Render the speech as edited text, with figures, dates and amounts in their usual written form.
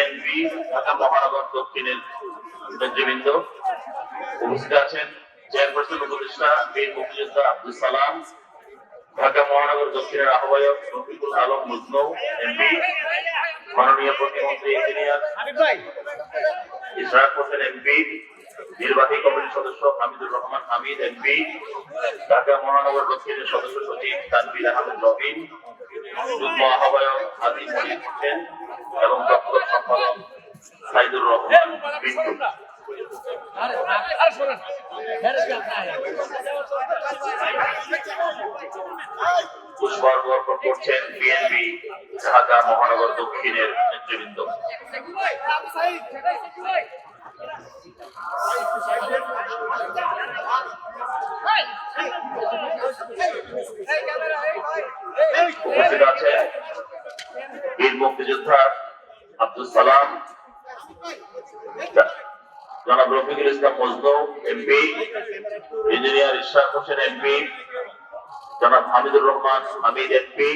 BNP Dhaka মহানগর দক্ষিণের নেতৃবৃন্দ, উপস্থিত আছেন চেয়ারপারসন উপদেষ্টা বীর মুক্তিযোদ্ধা আব্দুল সালাম, ঢাকা মহানগর দক্ষিণের আহ্বায়ক রফিকুল আলম মজনু এমপি, মাননীয় প্রতিমন্ত্রী ইঞ্জিনিয়ার ইশরাক হোসেন এমপি, নির্বাহী কমিটির সদস্য হামিদুর রহমান হামিদ এমপি, ঢাকা মহানগর দক্ষিণের সদস্য সচিব তানভীর আহমেদ রবিন, যুগ্ম আহ্বায়ক হাদি মনির হোসেন এবং দপ্তর সম্পাদক সাইদুর রহমান বিট্টু। পুষ্পার্ঘ অর্পণ করছেন বিএনপি ঢাকা মহানগর দক্ষিণের নেতৃবৃন্দ। উপস্থিত আছেন বীর মুক্তিযোদ্ধা আব্দুল সালাম, জনাব Rafiqul Islam Majnu MP, engineer Ishraq Hossain MP, জনাব হামিদুর রহমান হামিদ এমপি,